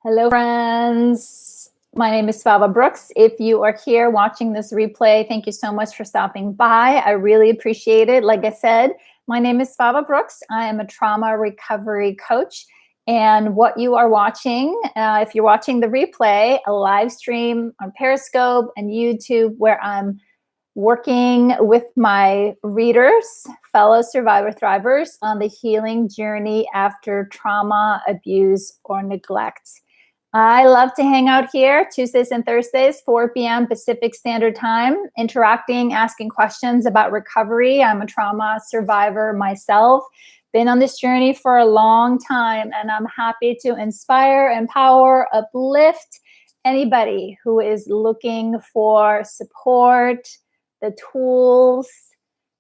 Hello, friends. My name is Svava Brooks. If you are here watching this replay, thank you so much for stopping by. I really appreciate it. Like I said, my name is Svava Brooks. I am a trauma recovery coach. And what you are watching, if you're watching the replay, a live stream on Periscope and YouTube where I'm working with my readers, fellow survivor thrivers, on the healing journey after trauma, abuse, or neglect. I love to hang out here Tuesdays and Thursdays, 4 p.m. Pacific Standard Time, interacting, asking questions about recovery. I'm a trauma survivor myself, been on this journey for a long time, and I'm happy to inspire, empower, uplift anybody who is looking for support, the tools,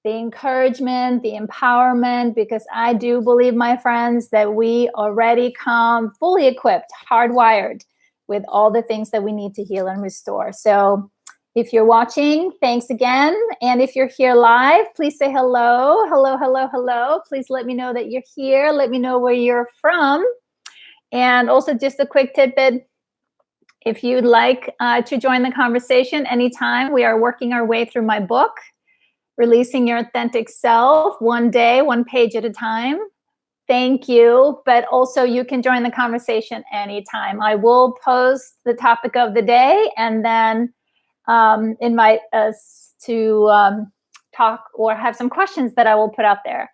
the encouragement, the empowerment, because I do believe, my friends, that we already come fully equipped, hardwired with all the things that we need to heal and restore. So if you're watching, thanks again. And if you're here live, please say hello, hello, hello, hello. Please let me know that you're here. Let me know where you're from. And also just a quick tidbit, if you'd like to join the conversation anytime, we are working our way through my book, Releasing Your Authentic Self, one day, one page at a time. Thank you. But also you can join the conversation anytime. I will post the topic of the day and then invite us to talk or have some questions that I will put out there.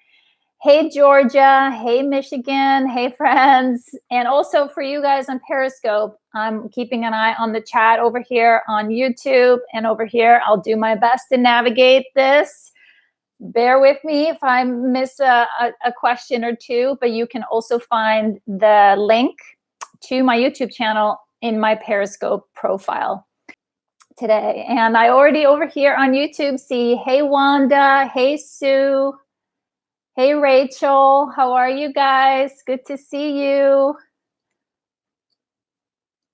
Hey, Georgia. Hey, Michigan. Hey, friends. And also for you guys on Periscope, I'm keeping an eye on the chat over here on YouTube and over here. I'll do my best to navigate this. Bear with me if I miss a question or two, but you can also find the link to my YouTube channel in my Periscope profile today. And I already over here on YouTube see, hey, Wanda. Hey, Sue. Hey, Rachel, how are you guys? Good to see you.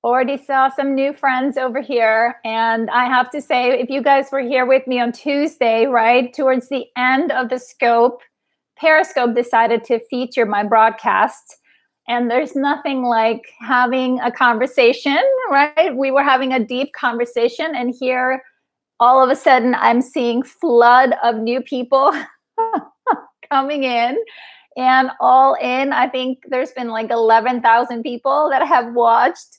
Already saw some new friends over here. And I have to say, if you guys were here with me on Tuesday, right, towards the end of the scope, Periscope decided to feature my broadcast. And there's nothing like having a conversation, right? We were having a deep conversation. And here, all of a sudden, I'm seeing flood of new people coming in, and all in, I think there's been like 11,000 people that have watched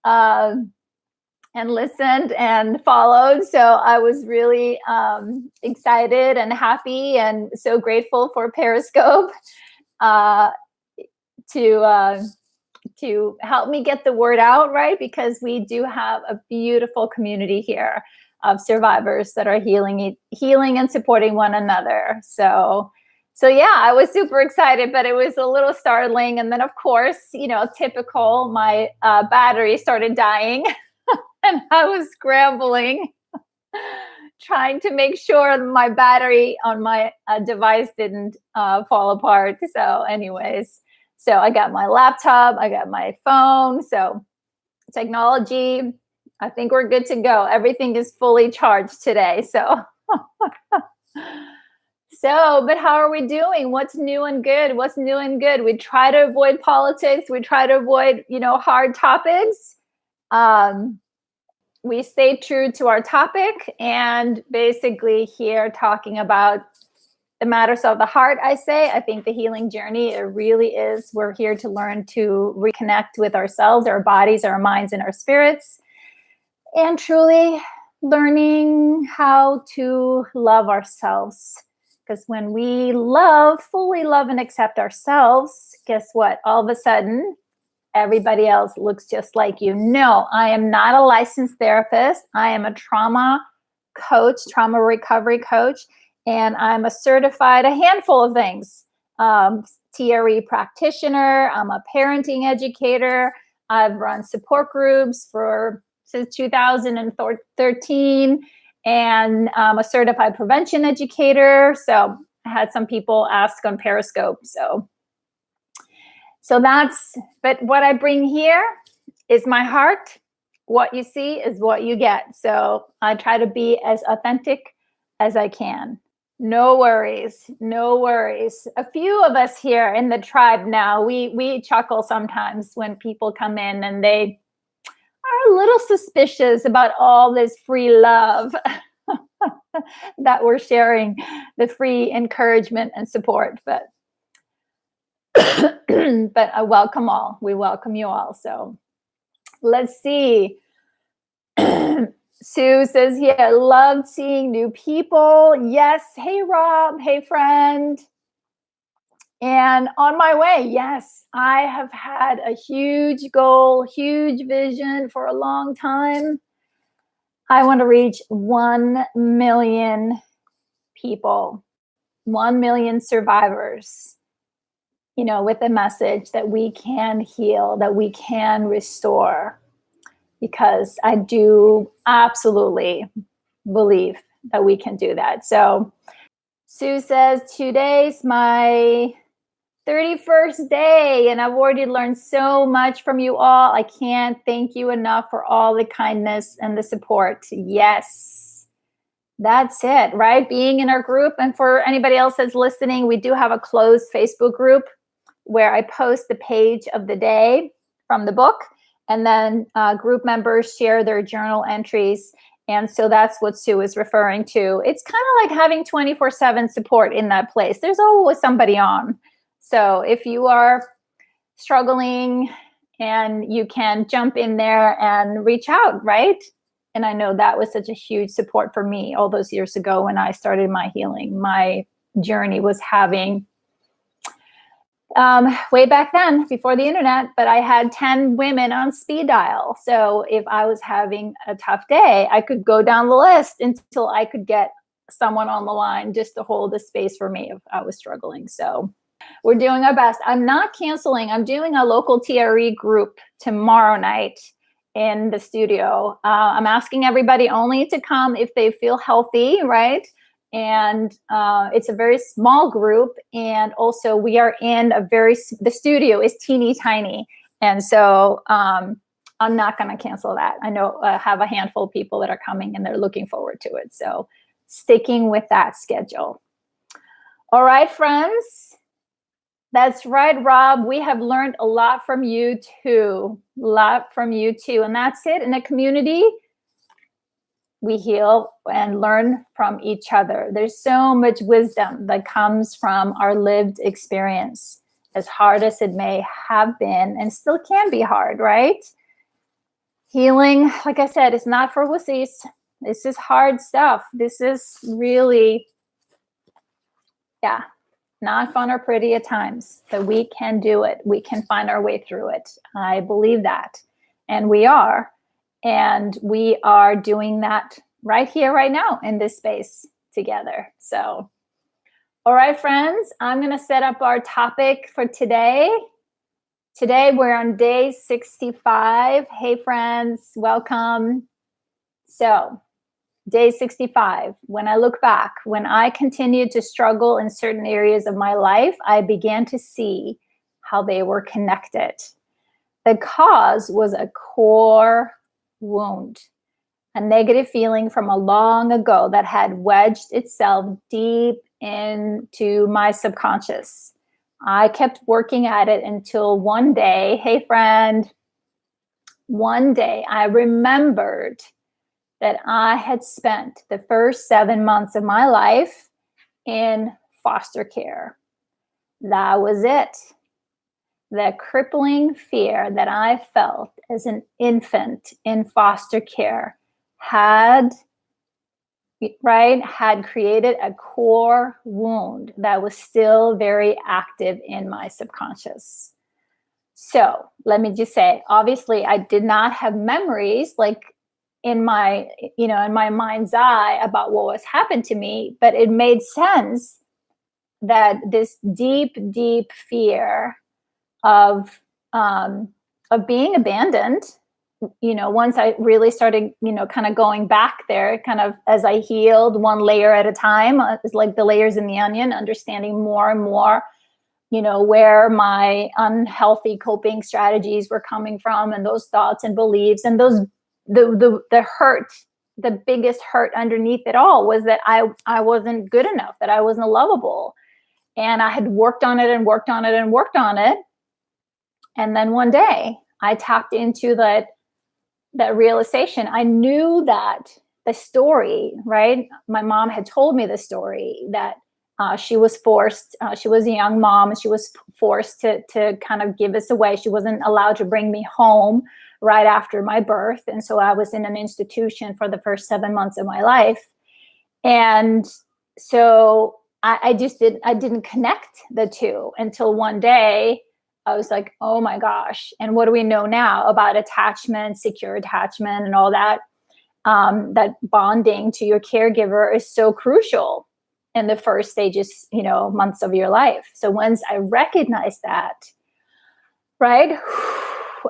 and listened and followed. So I was really excited and happy and so grateful for Periscope to help me get the word out, right? Because we do have a beautiful community here of survivors that are healing and supporting one another. So yeah, I was super excited, but it was a little startling. And then, of course, typical, my battery started dying and I was scrambling, trying to make sure my battery on my device didn't fall apart. So anyways, so I got my laptop, I got my phone. So technology, I think we're good to go. Everything is fully charged today. So but how are we doing? What's new and good? What's new and good? We try to avoid politics. We try to avoid, hard topics. We stay true to our topic and basically here talking about the matters of the heart, I say. I think the healing journey, it really is. We're here to learn to reconnect with ourselves, our bodies, our minds, and our spirits, and truly learning how to love ourselves. Because when we fully love and accept ourselves, guess what? All of a sudden, everybody else looks just like you. No, I am not a licensed therapist. I am a trauma coach, trauma recovery coach, and I'm a handful of things. TRE practitioner, I'm a parenting educator. I've run support groups since 2013. And I'm a certified prevention educator. So I had some people ask on Periscope. So but what I bring here is my heart. What you see is what you get. So I try to be as authentic as I can. No worries. No worries. A few of us here in the tribe now, we chuckle sometimes when people come in and they are a little suspicious about all this free love that we're sharing, the free encouragement and support. But but I welcome all. We welcome you all. So let's see. Sue says, yeah, loved seeing new people. Yes. Hey, Rob. Hey, friend. And on my way, yes, I have had a huge goal, huge vision for a long time. I want to reach 1 million people, 1 million survivors, with a message that we can heal, that we can restore, because I do absolutely believe that we can do that. So Sue says, today's my 31st day, and I've already learned so much from you all. I can't thank you enough for all the kindness and the support. Yes, that's it, right? Being in our group. And for anybody else that's listening, we do have a closed Facebook group where I post the page of the day from the book, and then group members share their journal entries. And so that's what Sue is referring to. It's kind of like having 24/7 support in that place. There's always somebody on. So if you are struggling, and you can jump in there and reach out, right? And I know that was such a huge support for me all those years ago when I started my healing. My journey was having way back then, before the internet, but I had 10 women on speed dial. So if I was having a tough day, I could go down the list until I could get someone on the line just to hold the space for me if I was struggling. So we're doing our best. I'm not canceling. I'm doing a local TRE group tomorrow night in the studio. I'm asking everybody only to come if they feel healthy, right? And it's a very small group. And also we are in the studio is teeny tiny. And so I'm not going to cancel that. I know I have a handful of people that are coming and they're looking forward to it. So sticking with that schedule. All right, friends. That's right, Rob. We have learned a lot from you too. A lot from you too. And that's it. In a community, we heal and learn from each other. There's so much wisdom that comes from our lived experience, as hard as it may have been and still can be hard, right? Healing, like I said, is not for wussies. This is hard stuff. This is really, not fun or pretty at times, but we can do it. We can find our way through it. I believe that. And we are. And we are doing that right here, right now in this space together. So, all right, friends, I'm going to set up our topic for today. Today, we're on day 65. Hey, friends, welcome. So, day 65, when I look back, when I continued to struggle in certain areas of my life, I began to see how they were connected. The cause was a core wound, a negative feeling from a long ago that had wedged itself deep into my subconscious. I kept working at it until one day, hey friend, one day I remembered that I had spent the first 7 months of my life in foster care. That was it. The crippling fear that I felt as an infant in foster care had created a core wound that was still very active in my subconscious. So let me just say, obviously, I did not have memories like in my mind's eye about what was happened to me, but it made sense that this deep, deep fear of being abandoned, once I really started, kind of going back there, kind of as I healed one layer at a time, it's like the layers in the onion, understanding more and more, where my unhealthy coping strategies were coming from, and those thoughts and beliefs and those the hurt the biggest hurt underneath it all was that I wasn't good enough, that I wasn't lovable. And I had worked on it and worked on it and worked on it. And then one day I tapped into that realization. I knew that the story, right? My mom had told me the story that she was forced, she was a young mom, and she was forced to kind of give us away. She wasn't allowed to bring me home right after my birth. And so I was in an institution for the first 7 months of my life. And so I didn't connect the two until one day I was like, oh my gosh. And what do we know now about attachment, secure attachment, and all that? That bonding to your caregiver is so crucial in the first stages, months of your life. So once I recognized that, right,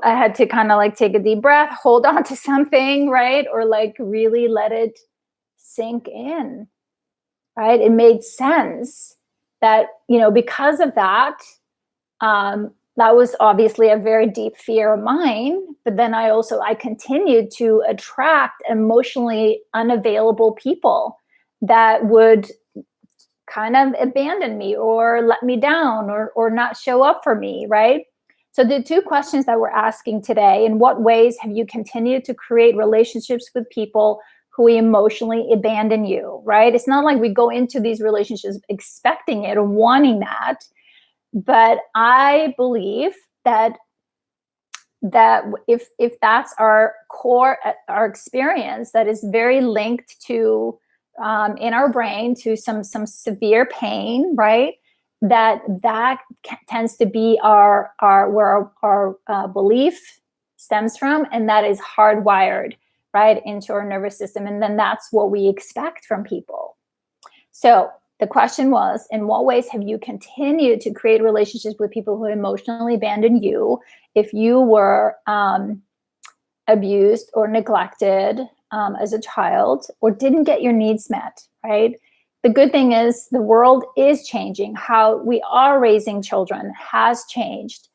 I had to kind of like take a deep breath, hold on to something, right? Or like really let it sink in, right? It made sense that, because of that, that was obviously a very deep fear of mine. But then I continued to attract emotionally unavailable people that would kind of abandon me or let me down or not show up for me, right? So the two questions that we're asking today: in what ways have you continued to create relationships with people who emotionally abandon you, right? It's not like we go into these relationships expecting it or wanting that. But I believe that if that's our core, our experience, that is very linked to in our brain to some severe pain, right? That tends to be our where our belief stems from, and that is hardwired right into our nervous system, and then that's what we expect from people. So the question was, in what ways have you continued to create relationships with people who emotionally abandoned you if you were abused or neglected as a child, or didn't get your needs met, right? The good thing is the world is changing. How we are raising children has changed,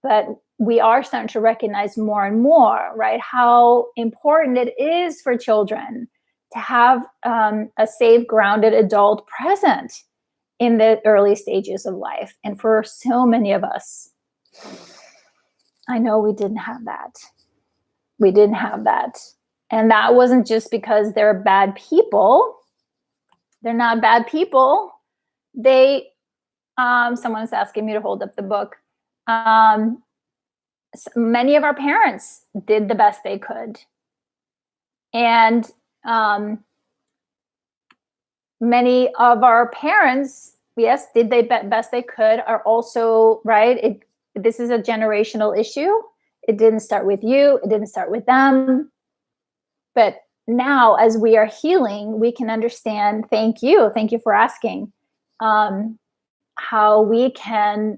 but we are starting to recognize more and more, right, how important it is for children to have a safe, grounded adult present in the early stages of life. And for so many of us, I know we didn't have that. We didn't have that. And that wasn't just because they're bad people. They're not bad people. Someone's asking me to hold up the book. Many of our parents did the best they could. And many of our parents, yes, did they best they could, are also, right, this is a generational issue. It didn't start with you. It didn't start with them. But now, as we are healing, we can understand, thank you for asking, how we can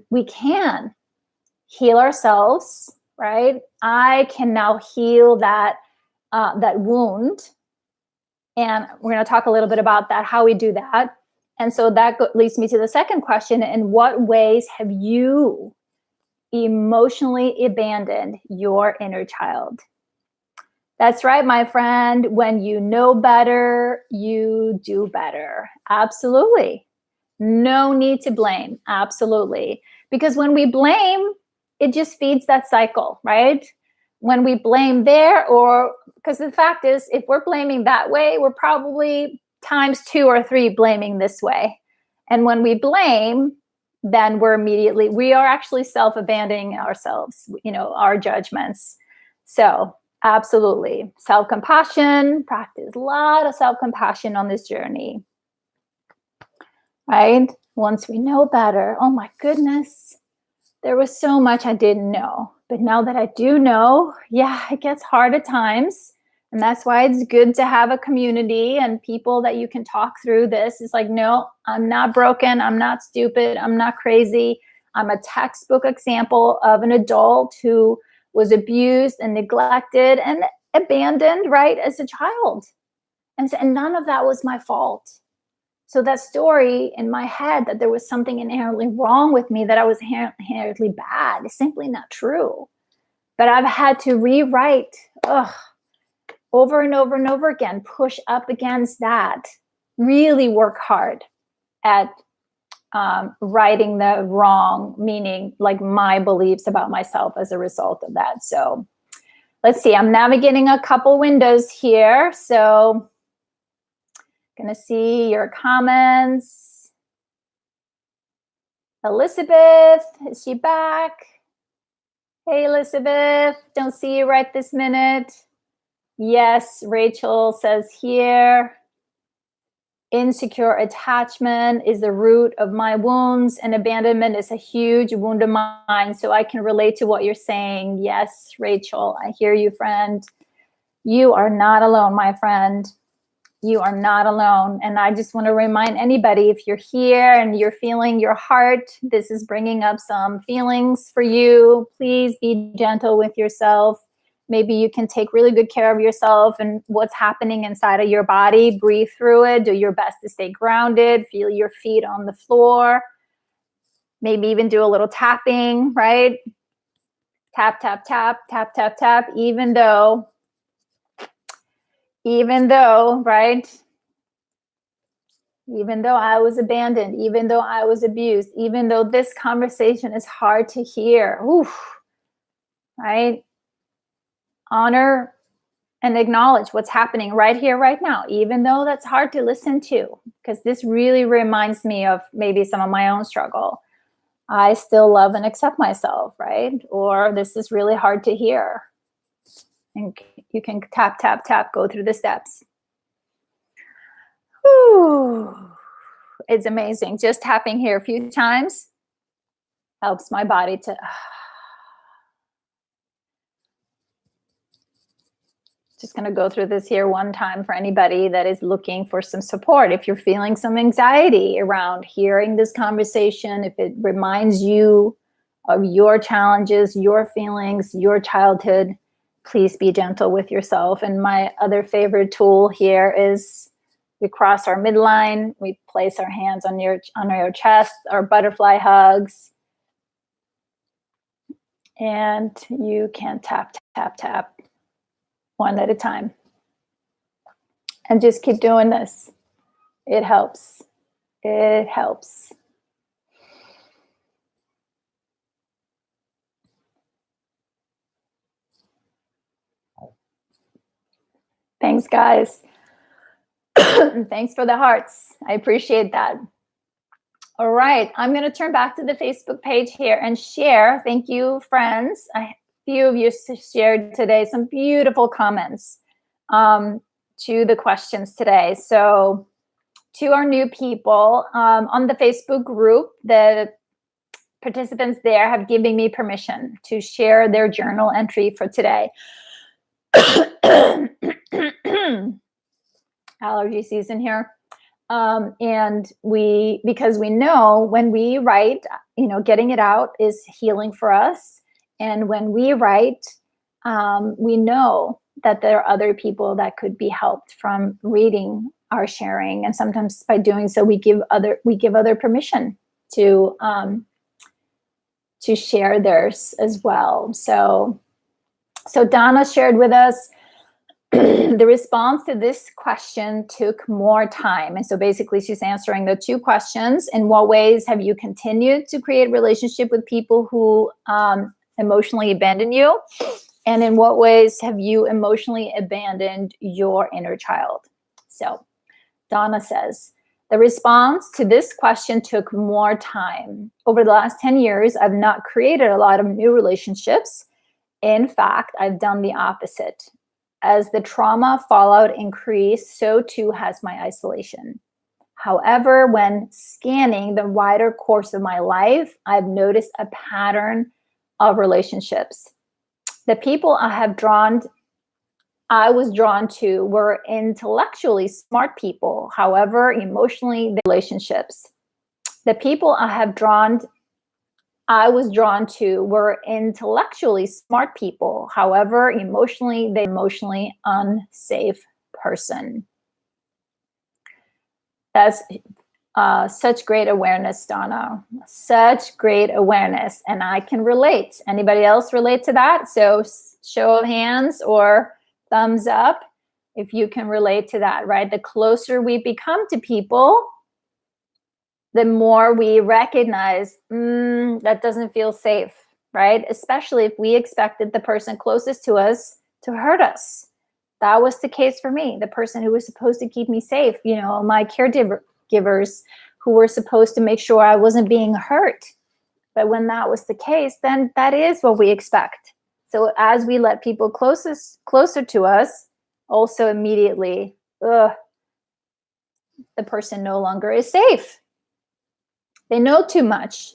heal ourselves, right? I can now heal that wound. And we're going to talk a little bit about that, how we do that. And so that leads me to the second question: in what ways have you emotionally abandoned your inner child? That's right, my friend. When you know better, you do better. Absolutely. No need to blame. Absolutely. Because when we blame, it just feeds that cycle, right? When we blame there, or because the fact is, if we're blaming that way, we're probably times 2 or 3 blaming this way. And when we blame, then we are actually self-abandoning ourselves, our judgments. So absolutely. Self-compassion, practice a lot of self-compassion on this journey, right? Once we know better, oh my goodness, there was so much I didn't know. But now that I do know, yeah, it gets hard at times. And that's why it's good to have a community and people that you can talk through this. It's like, no, I'm not broken. I'm not stupid. I'm not crazy. I'm a textbook example of an adult who was abused and neglected and abandoned, right, as a child. And none of that was my fault. So that story in my head that there was something inherently wrong with me, that I was inherently bad, is simply not true. But I've had to rewrite over and over and over again, push up against that. Really work hard at righting the wrong, meaning like my beliefs about myself as a result of that. So let's see, I'm navigating a couple windows here. So gonna see your comments. Elizabeth, is she back? Hey, Elizabeth, don't see you right this minute. Yes, Rachel says here, insecure attachment is the root of my wounds, and abandonment is a huge wound of mine. So I can relate to what you're saying. Yes, Rachel, I hear you, friend. You are not alone, my friend. You are not alone. And I just want to remind anybody, if you're here and you're feeling your heart, this is bringing up some feelings for you. Please be gentle with yourself. Maybe you can take really good care of yourself and what's happening inside of your body. Breathe through it. Do your best to stay grounded. Feel your feet on the floor. Maybe even do a little tapping, right? Tap, tap, tap, tap, tap, tap. Even though, right? Even though I was abandoned, even though I was abused, even though this conversation is hard to hear, oof, right? Honor and acknowledge what's happening right here, right now, even though that's hard to listen to, because this really reminds me of maybe some of my own struggle. I still love and accept myself, right? Or this is really hard to hear. And you can tap, tap, tap, go through the steps. Whew. It's amazing. Just tapping here a few times helps my body to... Just going to go through this here one time for anybody that is looking for some support. If you're feeling some anxiety around hearing this conversation, if it reminds you of your challenges, your feelings, your childhood, please be gentle with yourself. And my other favorite tool here is we cross our midline, we place our hands on your chest, our butterfly hugs, and you can tap, tap, tap. One at a time. And just keep doing this. It helps. It helps. Thanks, guys. Thanks for the hearts. I appreciate that. All right. I'm going to turn back to the Facebook page here and share. Thank you, friends. Few of you shared today some beautiful comments to the questions today. So to our new people on the Facebook group, the participants there have given me permission to share their journal entry for today. Allergy season here. And because we know when we write, getting it out is healing for us. And when we write, we know that there are other people that could be helped from reading our sharing. And sometimes by doing so, we give other permission to share theirs as well. So Donna shared with us, the response to this question took more time. And so basically she's answering the two questions. In what ways have you continued to create relationship with people who emotionally abandon you? And in what ways have you emotionally abandoned your inner child? So Donna says, the response to this question took more time. Over the last 10 years, I've not created a lot of new relationships. In fact, I've done the opposite. As the trauma fallout increased, so too has my isolation. However, when scanning the wider course of my life, I've noticed a pattern of relationships. The people I was drawn to were intellectually smart people. However, emotionally, relationships. The people I was drawn to were intellectually smart people. However, emotionally unsafe person. That's such great awareness, Donna. Such great awareness. And I can relate. Anybody else relate to that? So show of hands or thumbs up If you can relate to that, right? The closer we become to people, the more we recognize that doesn't feel safe, right? Especially if we expected the person closest to us to hurt us. That was the case for me. The person who was supposed to keep me safe, my caregivers who were supposed to make sure I wasn't being hurt. But when that was the case, then that is what we expect. So as we let people closer to us, also immediately, the person no longer is safe. They know too much.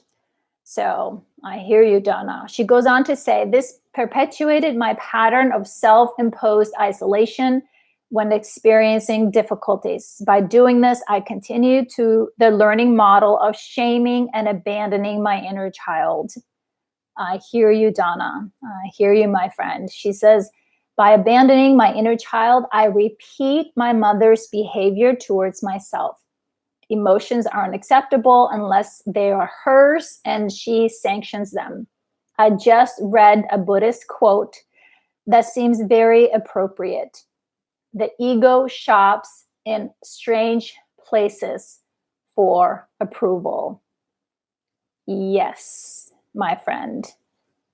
So I hear you, Donna. She goes on to say, this perpetuated my pattern of self-imposed isolation when experiencing difficulties. By doing this, I continue to the learning model of shaming and abandoning my inner child. I hear you, Donna. I hear you, my friend. She says, by abandoning my inner child, I repeat my mother's behavior towards myself. Emotions aren't acceptable unless they are hers and she sanctions them. I just read a Buddhist quote that seems very appropriate. The ego shops in strange places for approval. Yes, my friend.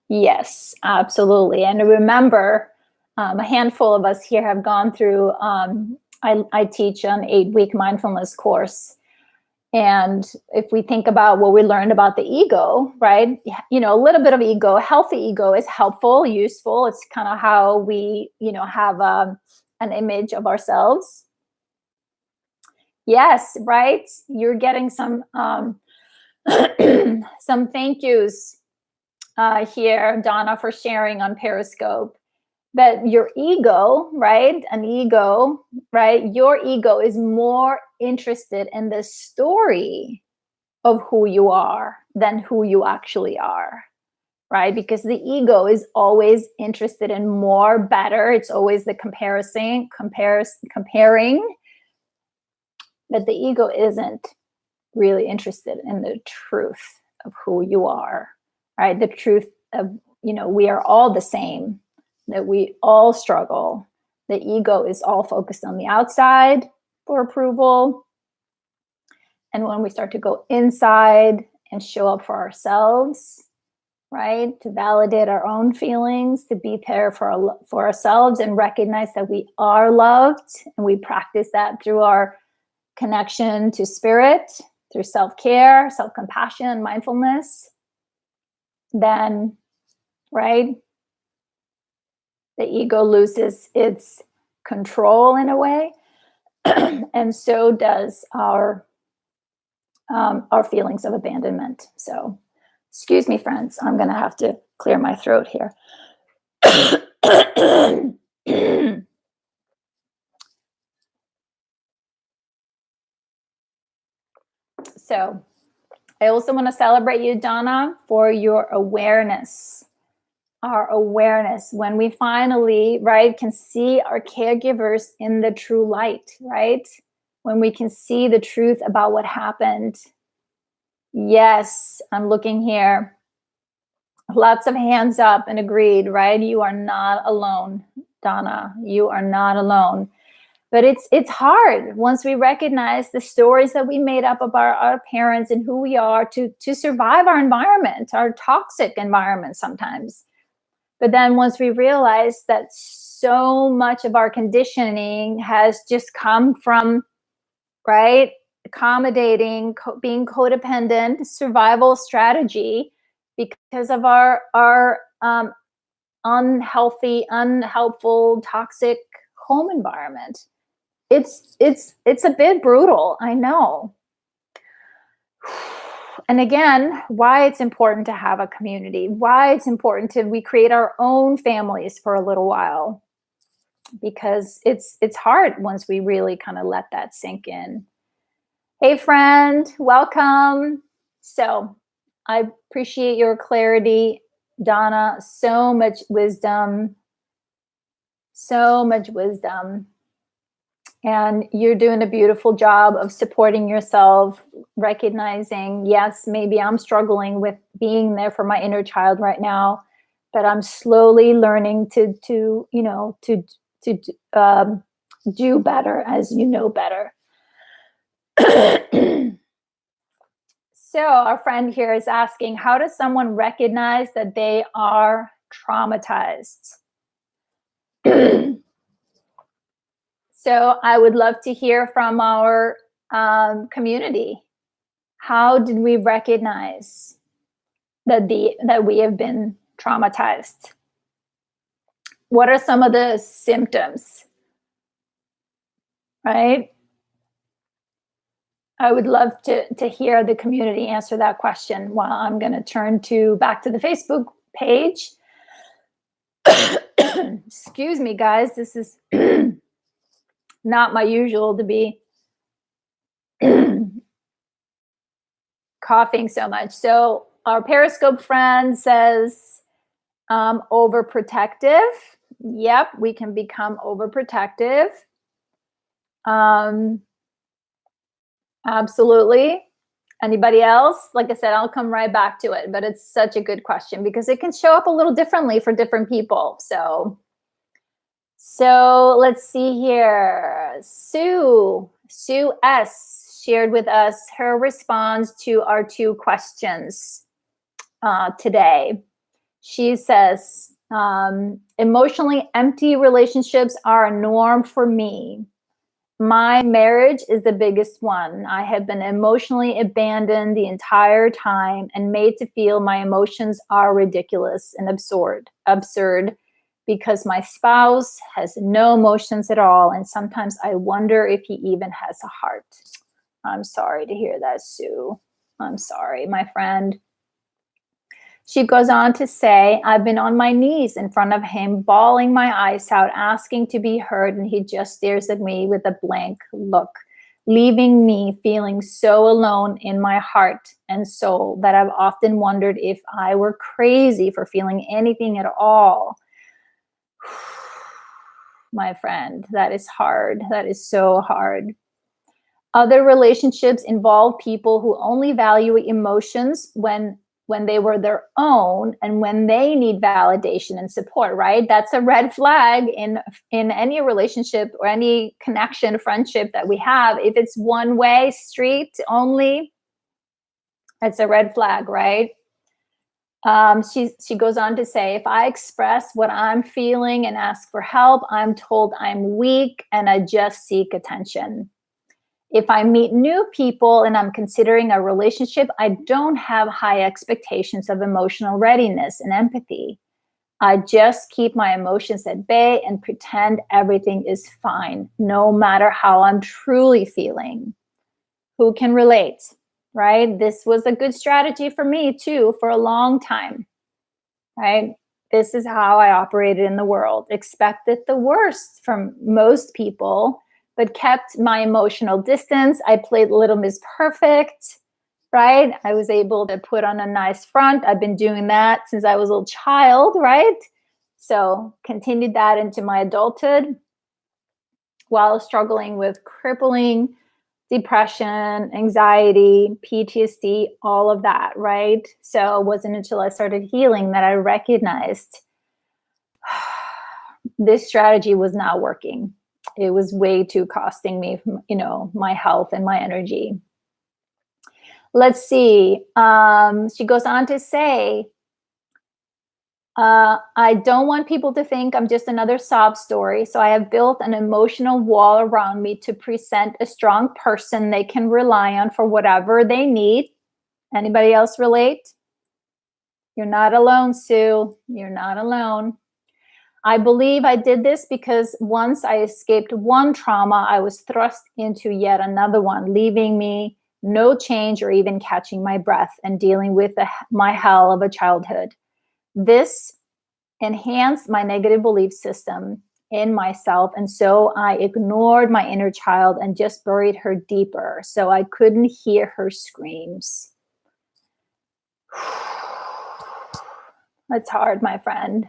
Yes, absolutely. And remember, a handful of us here have gone through, I teach an 8-week mindfulness course. And if we think about what we learned about the ego, right? A little bit of ego, healthy ego is helpful, useful. It's kind of how we, have an image of ourselves. Yes, right? You're getting some some thank yous here, Donna, for sharing on Periscope. But your ego, right? Your ego is more interested in the story of who you are than who you actually are, right? Because the ego is always interested in more, better. It's always the comparing. But the ego isn't really interested in the truth of who you are, right? The truth of, we are all the same, that we all struggle. The ego is all focused on the outside for approval. And when we start to go inside and show up for ourselves, right, to validate our own feelings, to be there for ourselves and recognize that we are loved, and we practice that through our connection to spirit, through self-care, self-compassion, and mindfulness, then, right, the ego loses its control in a way, and so does our feelings of abandonment. So, excuse me, friends, I'm going to have to clear my throat here. So, I also want to celebrate you, Donna, for your awareness. Our awareness, when we finally, right, can see our caregivers in the true light, right? When we can see the truth about what happened. Yes, I'm looking here. Lots of hands up and agreed, right? You are not alone, Donna. You are not alone. But it's hard once we recognize the stories that we made up about our parents and who we are to survive our environment, our toxic environment sometimes. But then once we realize that so much of our conditioning has just come from, right, accommodating, being codependent, survival strategy because of our unhealthy, unhelpful, toxic home environment. It's a bit brutal, I know. And again, why it's important to have a community, why it's important we create our own families for a little while, because it's hard once we really kind of let that sink in. Hey, friend, welcome. So I appreciate your clarity, Donna. So much wisdom. And you're doing a beautiful job of supporting yourself, recognizing, yes, maybe I'm struggling with being there for my inner child right now, but I'm slowly learning to do better as you know better. So our friend here is asking, how does someone recognize that they are traumatized? So I would love to hear from our community. How did we recognize that we have been traumatized? What are some of the symptoms? Right? I would love to hear the community answer that question. While I'm going to turn back to the Facebook page. Excuse me, guys. This is not my usual to be coughing so much. So our Periscope friend says overprotective. Yep, we can become overprotective. Absolutely. Anybody else? Like I said, I'll come right back to it, but it's such a good question because it can show up a little differently for different people. So let's see here. Sue S shared with us her response to our 2 questions today. She says, emotionally empty relationships are a norm for me. My marriage is the biggest one. I have been emotionally abandoned the entire time and made to feel my emotions are ridiculous and absurd because my spouse has no emotions at all. And sometimes I wonder if he even has a heart. I'm sorry to hear that, Sue. I'm sorry, my friend. She goes on to say, I've been on my knees in front of him, bawling my eyes out, asking to be heard, and he just stares at me with a blank look, leaving me feeling so alone in my heart and soul that I've often wondered if I were crazy for feeling anything at all. My friend, that is hard. That is so hard. Other relationships involve people who only value emotions when they were their own and when they need validation and support, right? That's a red flag in any relationship or any connection, friendship that we have. If it's one-way street only, it's a red flag, right? She goes on to say, if I express what I'm feeling and ask for help, I'm told I'm weak and I just seek attention. If I meet new people and I'm considering a relationship, I don't have high expectations of emotional readiness and empathy. I just keep my emotions at bay and pretend everything is fine, no matter how I'm truly feeling. Who can relate, right? This was a good strategy for me too, for a long time, right? This is how I operated in the world. Expected the worst from most people, but kept my emotional distance. I played Little Miss Perfect, right? I was able to put on a nice front. I've been doing that since I was a little child, right? So continued that into my adulthood while struggling with crippling depression, anxiety, PTSD, all of that, right? So it wasn't until I started healing that I recognized this strategy was not working. It was way too costing me, my health and my energy. Let's see. She goes on to say, I don't want people to think I'm just another sob story. So I have built an emotional wall around me to present a strong person they can rely on for whatever they need. Anybody else relate? You're not alone, Sue. You're not alone. I believe I did this because once I escaped one trauma, I was thrust into yet another one, leaving me no change or even catching my breath and dealing with my hell of a childhood. This enhanced my negative belief system in myself. And so I ignored my inner child and just buried her deeper so I couldn't hear her screams. That's hard, my friend.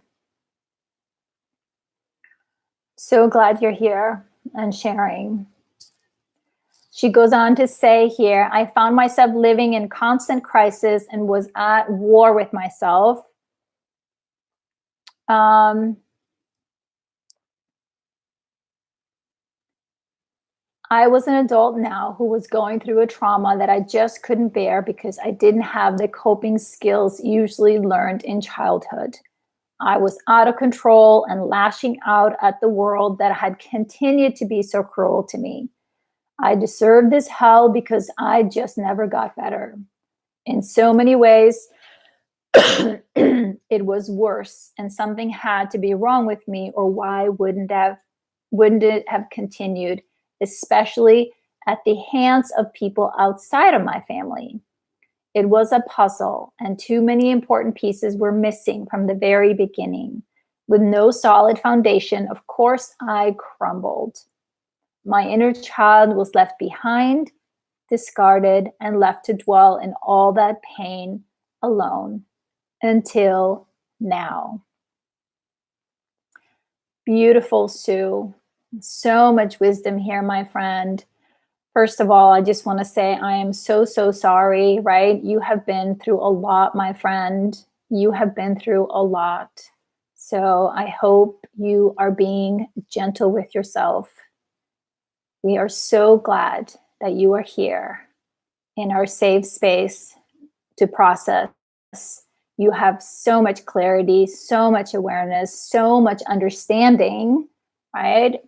So glad you're here and sharing. She goes on to say here, I found myself living in constant crisis and was at war with myself. I was an adult now who was going through a trauma that I just couldn't bear because I didn't have the coping skills usually learned in childhood. I was out of control and lashing out at the world that had continued to be so cruel to me. I deserved this hell because I just never got better. In so many ways, it was worse, and something had to be wrong with me, or why wouldn't it have continued, especially at the hands of people outside of my family. It was a puzzle, and too many important pieces were missing from the very beginning. With no solid foundation, of course, I crumbled. My inner child was left behind, discarded, and left to dwell in all that pain alone until now. Beautiful, Sue. So much wisdom here, my friend. First of all, I just want to say I am so, so sorry, right? You have been through a lot, my friend. You have been through a lot. So I hope you are being gentle with yourself. We are so glad that you are here in our safe space to process. You have so much clarity, so much awareness, so much understanding, right?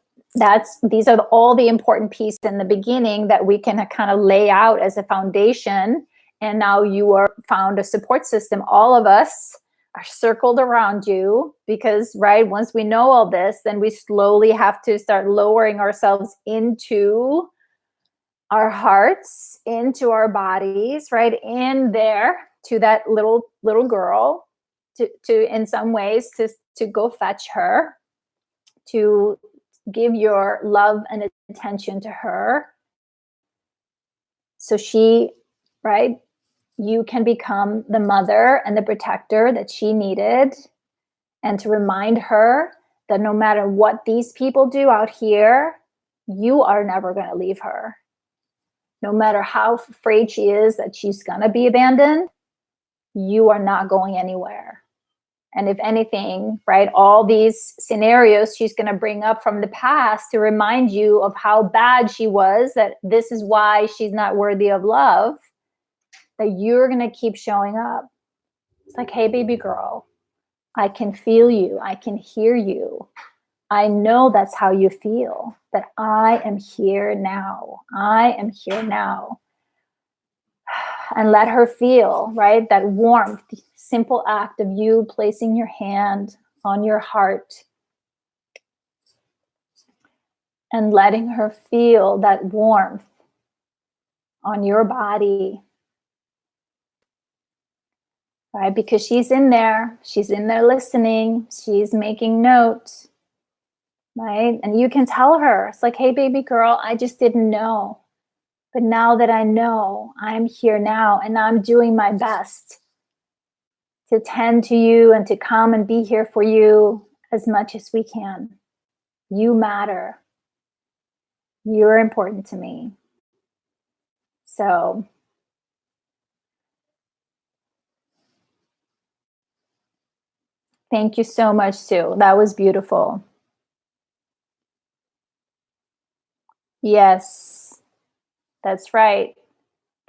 These are all the important pieces in the beginning that we can kind of lay out as a foundation. And now you are found a support system. All of us are circled around you because, right, once we know all this, then we slowly have to start lowering ourselves into our hearts, into our bodies, right, in there to that little girl, to in some ways to go fetch her, to give your love and attention to her, so she, right, you can become the mother and the protector that she needed, and to remind her that no matter what these people do out here, you are never going to leave her. No matter how afraid she is that she's going to be abandoned, you are not going anywhere. And if anything, right, all these scenarios she's going to bring up from the past to remind you of how bad she was, that this is why she's not worthy of love, that you're going to keep showing up. It's like, hey, baby girl, I can feel you. I can hear you. I know that's how you feel, but I am here now. I am here now. And let her feel, right, that warmth, the simple act of you placing your hand on your heart and letting her feel that warmth on your body, right? Because she's in there listening, she's making notes, right? And you can tell her, it's like, hey, baby girl, I just didn't know. But now that I know, I'm here now, and I'm doing my best to tend to you and to come and be here for you as much as we can. You matter. You're important to me. So thank you so much, Sue. That was beautiful. Yes, that's right.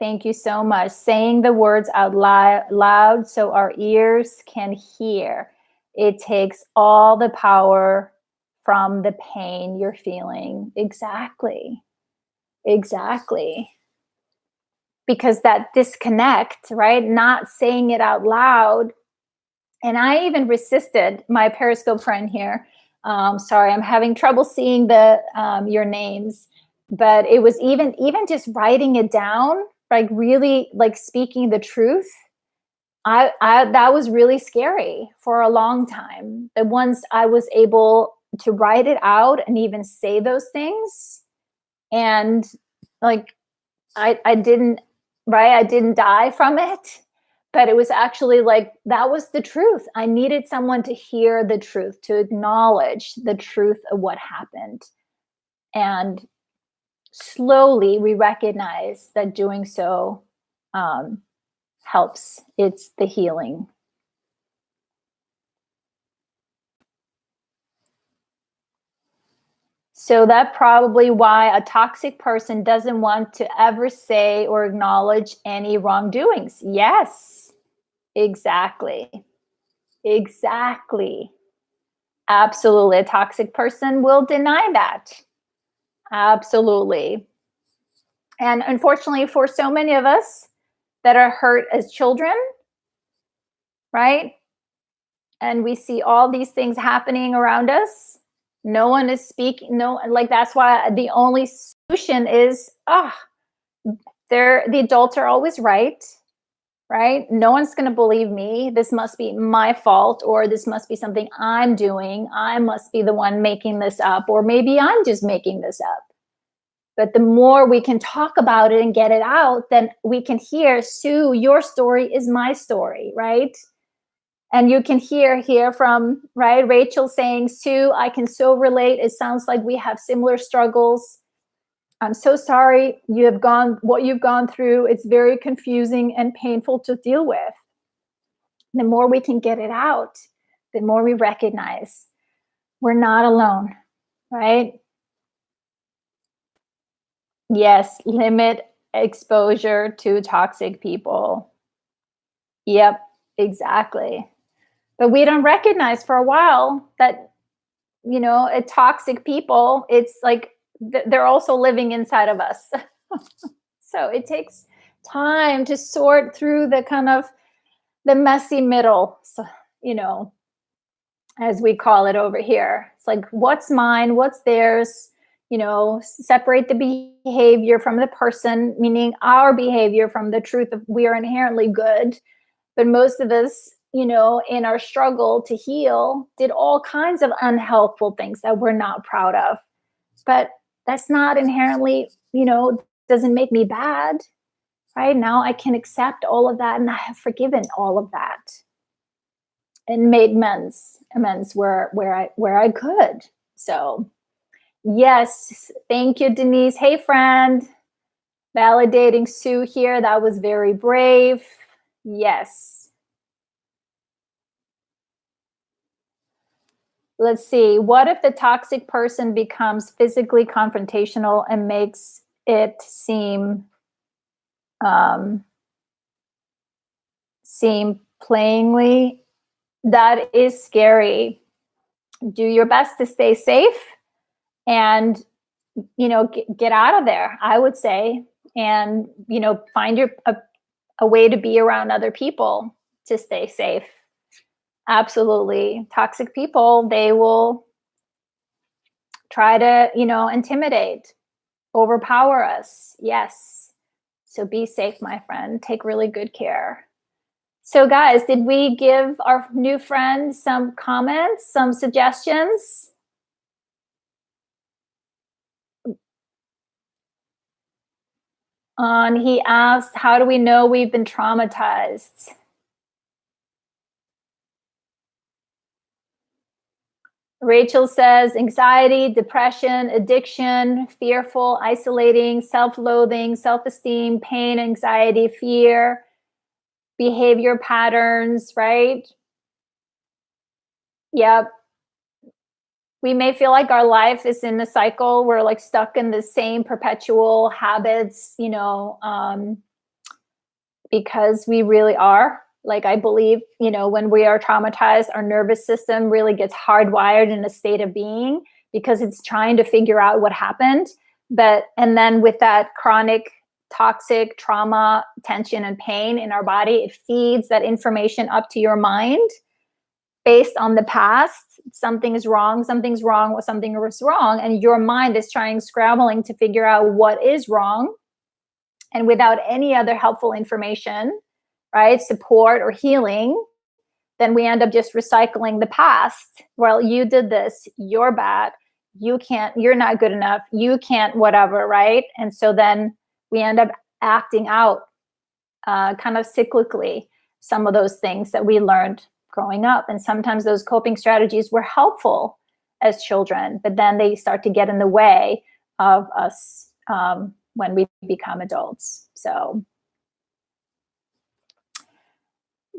Thank you so much. Saying the words out loud so our ears can hear. It takes all the power from the pain you're feeling. Exactly. Exactly. Because that disconnect, right? Not saying it out loud. And I even resisted my Periscope friend here. Sorry, I'm having trouble seeing your names. But it was even just writing it down, like really like speaking the truth. I that was really scary for a long time. But once I was able to write it out and even say those things, and like I didn't, right? I didn't die from it, but it was actually like, that was the truth. I needed someone to hear the truth, to acknowledge the truth of what happened. And slowly we recognize that doing so helps. It's the healing. So that's probably why a toxic person doesn't want to ever say or acknowledge any wrongdoings. Yes, exactly. Exactly. Absolutely. A toxic person will deny that. Absolutely. And unfortunately, for so many of us that are hurt as children, right? And we see all these things happening around us. No one is speaking. No, like that's why the only solution is, the adults are always right, right? No one's going to believe me. This must be my fault, or this must be something I'm doing. I must be the one making this up, or maybe I'm just making this up. But the more we can talk about it and get it out, then we can hear, Sue, your story is my story, right? And you can hear from, right, Rachel saying, Sue, I can so relate. It sounds like we have similar struggles. I'm so sorry what you've gone through. It's very confusing and painful to deal with. The more we can get it out, the more we recognize we're not alone, right? Yes, limit exposure to toxic people. Yep, exactly. But we don't recognize for a while that, a toxic people, it's like they're also living inside of us. So it takes time to sort through the kind of the messy middle, so, as we call it over here. It's like, what's mine, what's theirs, separate the behavior from the person, meaning our behavior from the truth of we are inherently good. But most of us, in our struggle to heal, did all kinds of unhelpful things that we're not proud of. But that's not inherently, doesn't make me bad. Right now, I can accept all of that, and I have forgiven all of that, and made amends where I could. So, yes, thank you, Denise. Hey, friend, validating Sue here. That was very brave. Yes. Let's see. What if the toxic person becomes physically confrontational and makes it seem plainly? That is scary. Do your best to stay safe and, get out of there, I would say, and, find a way to be around other people to stay safe. Absolutely. Toxic people, they will try to, intimidate, overpower us. Yes. So be safe, my friend. Take really good care. So, guys, did we give our new friend some comments, some suggestions? He asked, how do we know we've been traumatized? Rachel says anxiety, depression, addiction, fearful, isolating, self-loathing, self-esteem, pain, anxiety, fear, behavior patterns, right? Yep. We may feel like our life is in a cycle. We're like stuck in the same perpetual habits, because we really are. Like, I believe, when we are traumatized, our nervous system really gets hardwired in a state of being because it's trying to figure out what happened. And then with that chronic toxic trauma, tension, and pain in our body, it feeds that information up to your mind based on the past. Something is wrong, something was wrong. And your mind is scrambling to figure out what is wrong. And without any other helpful information, right, support or healing, then we end up just recycling the past. Well, you did this, you're bad, you're not good enough, you can't, whatever, right? And so then we end up acting out kind of cyclically some of those things that we learned growing up. And sometimes those coping strategies were helpful as children, but then they start to get in the way of us when we become adults. So,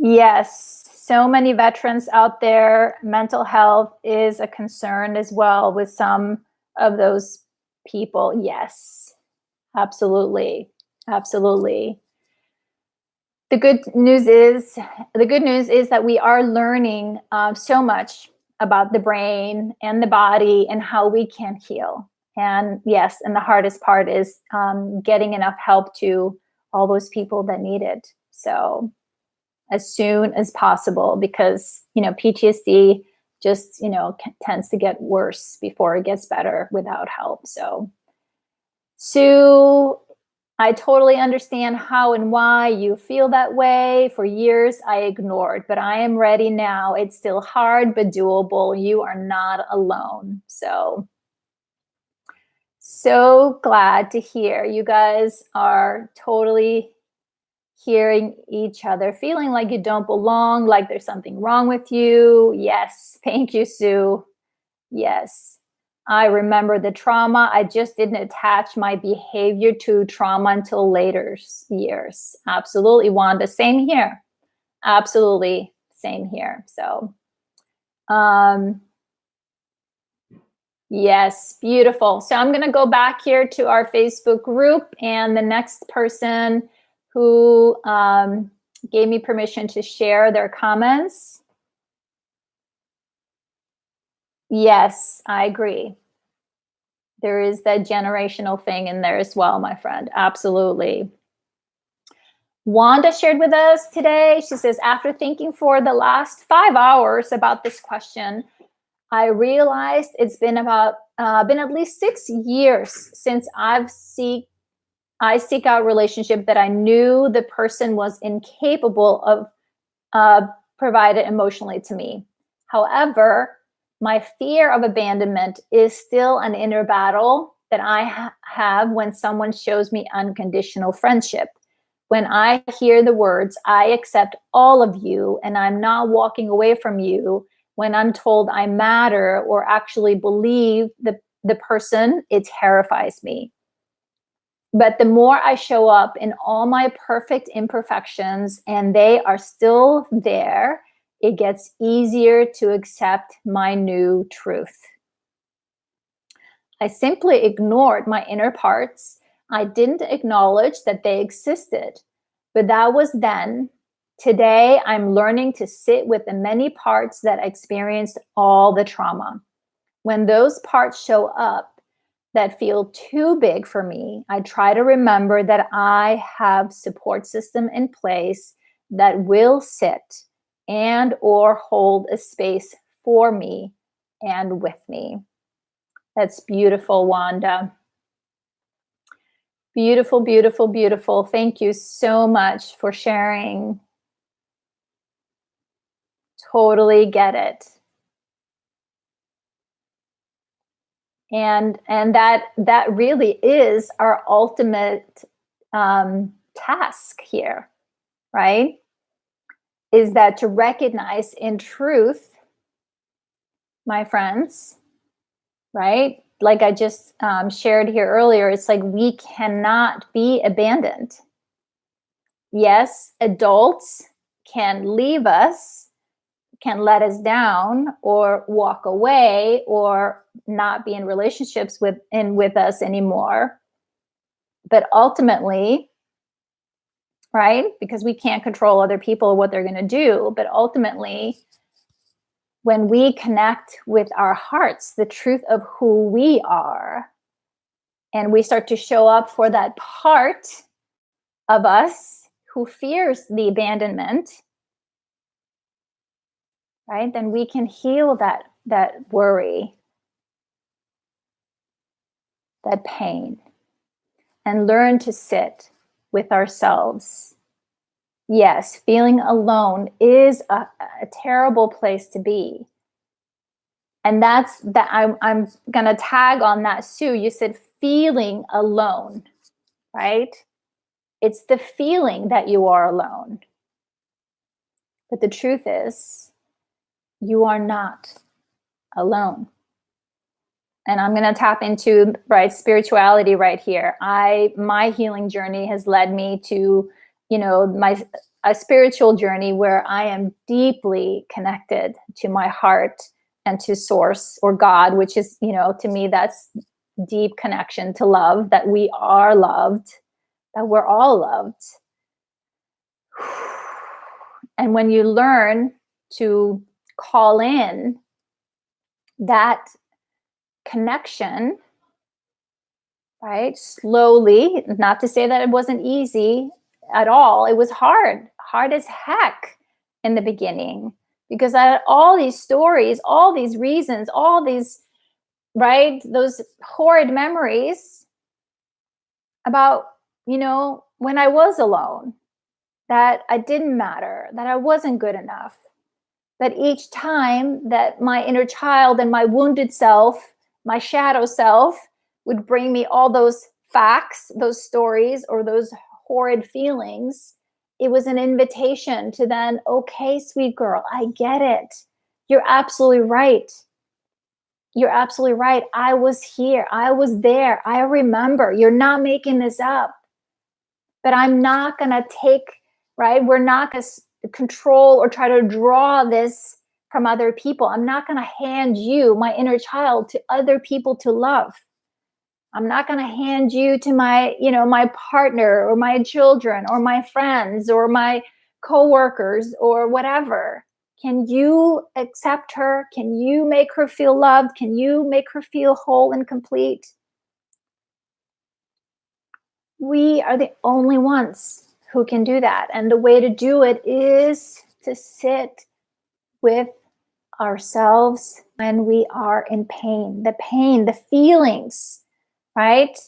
yes, so many veterans out there. Mental health is a concern as well with some of those people. Yes, absolutely. Absolutely. The good news is that we are learning so much about the brain and the body and how we can heal. And yes, and the hardest part is getting enough help to all those people that need it. So as soon as possible, because PTSD just tends to get worse before it gets better without help. So Sue, I totally understand how and why you feel that way. For years, I ignored, but I am ready now. It's still hard, but doable. You are not alone. So glad to hear you guys are totally hearing each other, feeling like you don't belong, like there's something wrong with you. Yes. Thank you, Sue. Yes. I remember the trauma. I just didn't attach my behavior to trauma until later years. Absolutely, Wanda. Same here. Absolutely. Same here. So, yes, beautiful. So I'm going to go back here to our Facebook group, and the next person who gave me permission to share their comments. Yes, I agree. There is that generational thing in there as well, my friend. Absolutely. Wanda shared with us today. She says, after thinking for the last 5 hours about this question, I realized it's been at least 6 years since I seek out relationship that I knew the person was incapable of provided emotionally to me. However, my fear of abandonment is still an inner battle that I have when someone shows me unconditional friendship. When I hear the words, I accept all of you and I'm not walking away from you, when I'm told I matter or actually believe the person, it terrifies me. But the more I show up in all my perfect imperfections and they are still there, it gets easier to accept my new truth. I simply ignored my inner parts. I didn't acknowledge that they existed. But that was then. Today, I'm learning to sit with the many parts that experienced all the trauma. When those parts show up that feel too big for me, I try to remember that I have support system in place that will sit and or hold a space for me and with me. That's beautiful, Wanda. Beautiful, beautiful, beautiful. Thank you so much for sharing. Totally get it. And that really is our ultimate task here, right? Is that to recognize in truth, my friends, right? Like I just shared here earlier, it's like we cannot be abandoned. Yes, adults can leave us, can let us down or walk away or not be in relationships with us anymore. But ultimately, right? Because we can't control other people, what they're going to do. But ultimately, when we connect with our hearts, the truth of who we are, and we start to show up for that part of us who fears the abandonment, right? Then we can heal that worry, that pain, and learn to sit with ourselves. Yes, feeling alone is a terrible place to be. And that's that I'm gonna tag on that, Sue. You said feeling alone, right? It's the feeling that you are alone. But the truth is, you are not alone. And I'm going to tap into spirituality right here. My healing journey has led me to, a spiritual journey where I am deeply connected to my heart, and to source or God, which is, to me, that's deep connection to love, that we are loved, that we're all loved. And when you learn to call in that connection, right, slowly, not to say that it wasn't easy at all. It was hard as heck in the beginning, because I had all these stories, all these reasons, all these, right, those horrid memories about, when I was alone, that I didn't matter, that I wasn't good enough, that each time that my inner child and my wounded self, my shadow self, would bring me all those facts, those stories, or those horrid feelings, it was an invitation to then, okay, sweet girl, I get it. You're absolutely right. You're absolutely right. I was here. I was there. I remember. You're not making this up. But I'm not going to take, right? We're not going to control or try to draw this from other people. I'm not going to hand you, my inner child, to other people to love. I'm not going to hand you to my, my partner or my children or my friends or my coworkers or whatever. Can you accept her? Can you make her feel loved? Can you make her feel whole and complete? We are the only ones who can do that. And the way to do it is to sit with ourselves when we are in pain, the feelings, right?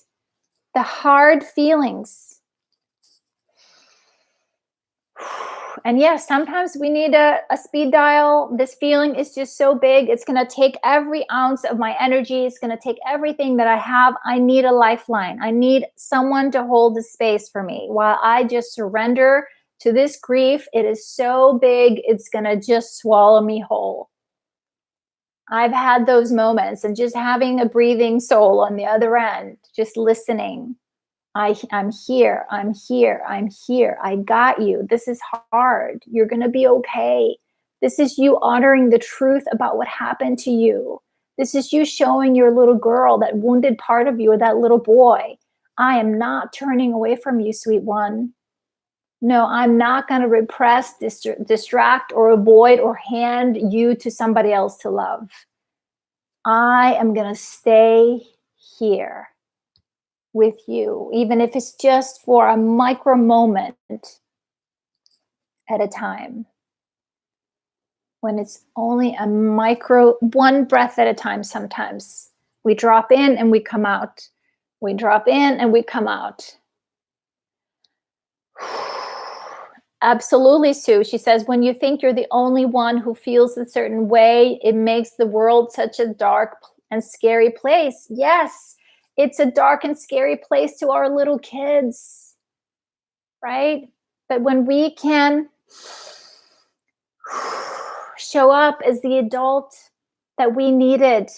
The hard feelings. And yes, sometimes we need a speed dial. This feeling is just so big. It's going to take every ounce of my energy. It's going to take everything that I have. I need a lifeline. I need someone to hold the space for me while I just surrender to this grief. It is so big. It's going to just swallow me whole. I've had those moments, and just having a breathing soul on the other end, just listening. I'm here. I'm here. I'm here. I got you. This is hard. You're going to be okay. This is you honoring the truth about what happened to you. This is you showing your little girl, that wounded part of you, or that little boy, I am not turning away from you, sweet one. No, I'm not going to repress, distract, or avoid, or hand you to somebody else to love. I am going to stay here with you, even if it's just for a micro moment at a time. When it's only a micro, one breath at a time, sometimes we drop in and we come out. We drop in and we come out. Absolutely, Sue. She says, when you think you're the only one who feels a certain way, it makes the world such a dark and scary place. Yes. It's a dark and scary place to our little kids, right? But when we can show up as the adult that we needed,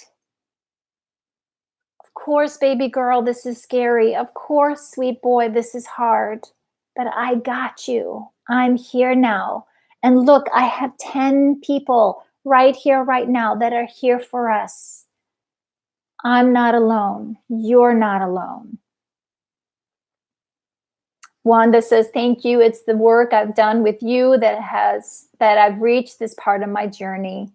of course, baby girl, this is scary. Of course, sweet boy, this is hard. But I got you. I'm here now. And look, I have 10 people right here, right now, that are here for us. I'm not alone. You're not alone. Wanda says, thank you. It's the work I've done with you that I've reached this part of my journey.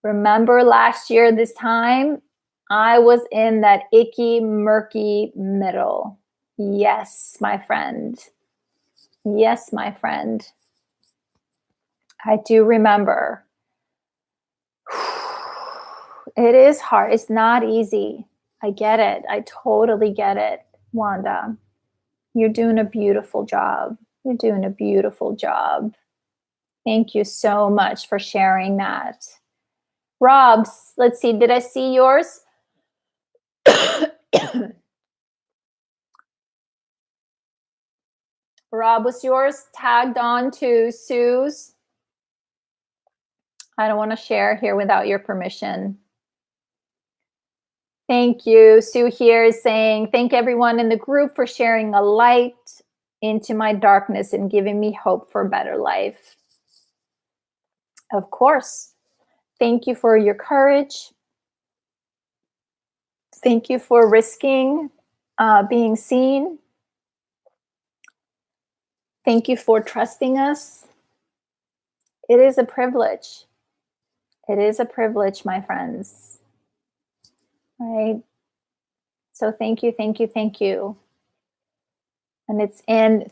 Remember last year, this time, I was in that icky, murky middle. Yes, my friend. Yes, my friend. I do remember. It is hard. It's not easy. I get it. I totally get it, Wanda. You're doing a beautiful job. You're doing a beautiful job. Thank you so much for sharing that. Rob's, let's see, did I see yours? Rob, was yours tagged on to Sue's? I don't want to share here without your permission. Thank you. Sue here is saying, thank everyone in the group for sharing a light into my darkness and giving me hope for a better life. Of course. Thank you for your courage. Thank you for risking being seen. Thank you for trusting us. It is a privilege. It is a privilege, my friends. Right? So thank you, thank you, thank you. And it's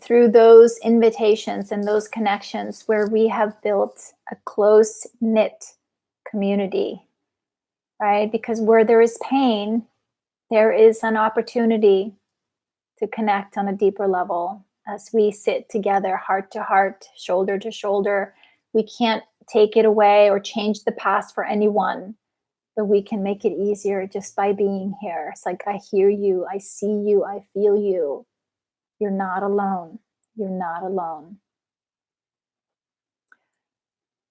through those invitations and those connections where we have built a close-knit community, right? Because where there is pain, there is an opportunity to connect on a deeper level as we sit together, heart to heart, shoulder to shoulder. We can't take it away or change the past for anyone, but we can make it easier just by being here. It's like, I hear you, I see you, I feel you. You're not alone. You're not alone.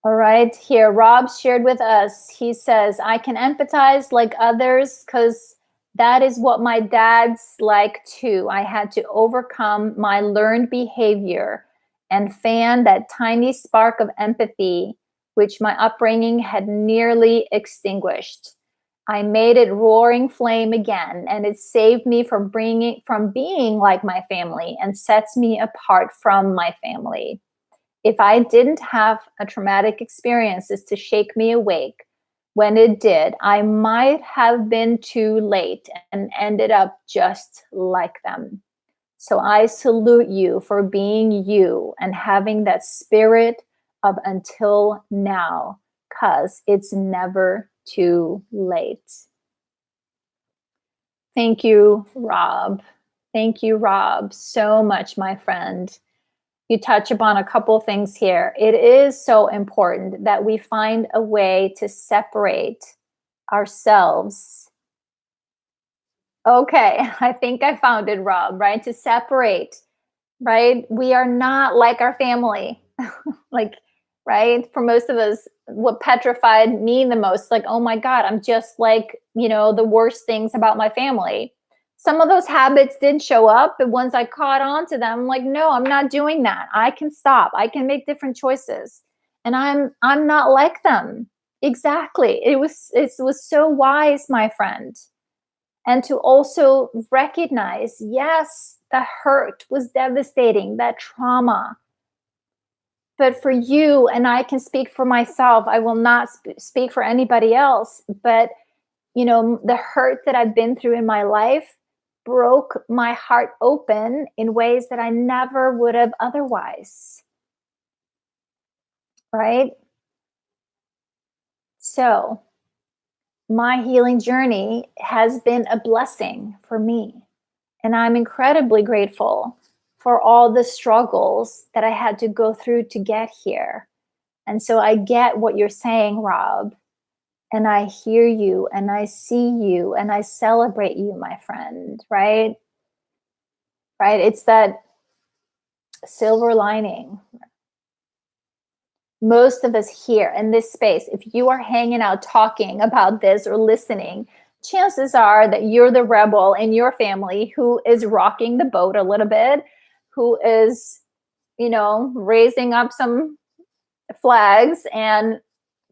All right, here, Rob shared with us. He says, I can empathize like others because that is what my dad's like too. I had to overcome my learned behavior and fan that tiny spark of empathy, which my upbringing had nearly extinguished. I made it roaring flame again, and it saved me from being like my family and sets me apart from my family. If I didn't have a traumatic experiences to shake me awake when it did, I might have been too late and ended up just like them. So I salute you for being you and having that spirit of until now, because it's never too late. Thank you, Rob. Thank you, Rob, so much, my friend. You touch upon a couple things here. It is so important that we find a way to separate ourselves. Okay, I think I found it, Rob, right? To separate, right? We are not like our family. Like, right? For most of us, what petrified me the most, like, oh my God, I'm just like, the worst things about my family. Some of those habits did show up, but once I caught on to them, I'm like, no, I'm not doing that. I can stop. I can make different choices. And I'm not like them. Exactly. It was so wise, my friend. And to also recognize, yes, the hurt was devastating, that trauma. But for you, and I can speak for myself, I will not speak for anybody else, but the hurt that I've been through in my life broke my heart open in ways that I never would have otherwise. Right? So my healing journey has been a blessing for me. And I'm incredibly grateful for all the struggles that I had to go through to get here. And so I get what you're saying, Rob. And I hear you and I see you and I celebrate you, my friend, right? Right? It's that silver lining. Most of us here in this space, if you are hanging out talking about this or listening, chances are that you're the rebel in your family who is rocking the boat a little bit, who is, raising up some flags and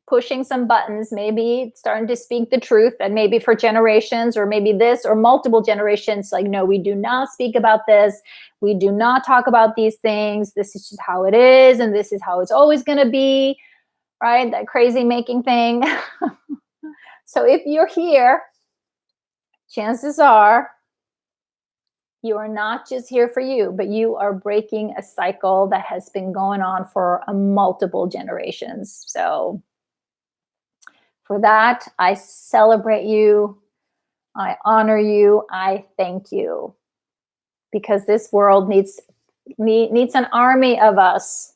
pushing some buttons, maybe starting to speak the truth, and maybe for generations or maybe this or multiple generations, like, no, we do not speak about this. We do not talk about these things. This is just how it is. And this is how it's always going to be, right? That crazy making thing. So if you're here, chances are you are not just here for you, but you are breaking a cycle that has been going on for multiple generations. So for that, I celebrate you. I honor you. I thank you. Because this world needs an army of us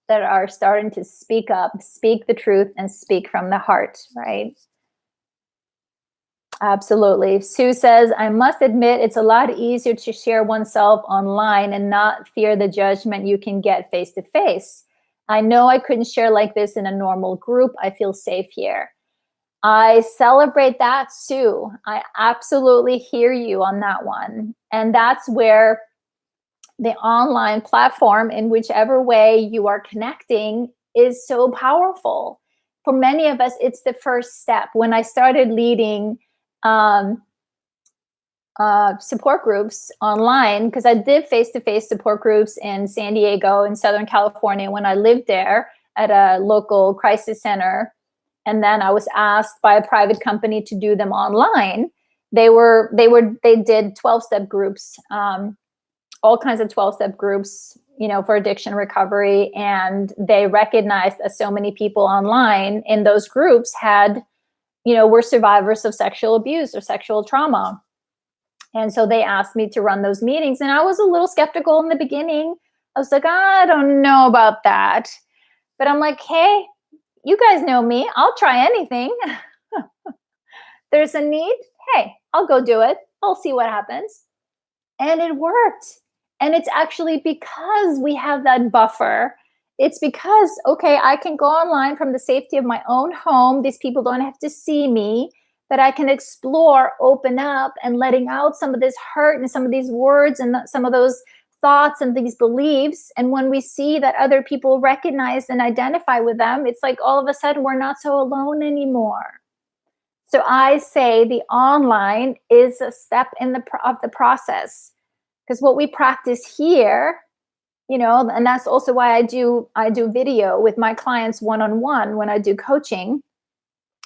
that are starting to speak up, speak the truth, and speak from the heart, right? Absolutely. Sue says, I must admit it's a lot easier to share oneself online and not fear the judgment you can get face to face. I know I couldn't share like this in a normal group. I feel safe here. I celebrate that, Sue. I absolutely hear you on that one. And that's where the online platform, in whichever way you are connecting, is so powerful, for many of us, it's the first step. When I started leading support groups online, because I did face-to-face support groups in San Diego and Southern California when I lived there at a local crisis center. And then I was asked by a private company to do them online. They did 12-step groups, all kinds of 12-step groups, for addiction recovery. And they recognized that so many people online in those groups were survivors of sexual abuse or sexual trauma. And so they asked me to run those meetings. And I was a little skeptical in the beginning. I was like, I don't know about that. But I'm like, hey, you guys know me. I'll try anything. There's a need. Hey, I'll go do it. I'll see what happens. And it worked. And it's actually because we have that buffer. It's because, okay, I can go online from the safety of my own home. These people don't have to see me. That I can explore, open up, and letting out some of this hurt and some of these words and some of those thoughts and these beliefs. And when we see that other people recognize and identify with them, it's like all of a sudden we're not so alone anymore. So I say the online is a step of the process, because what we practice here, and that's also why I do video with my clients one-on-one when I do coaching.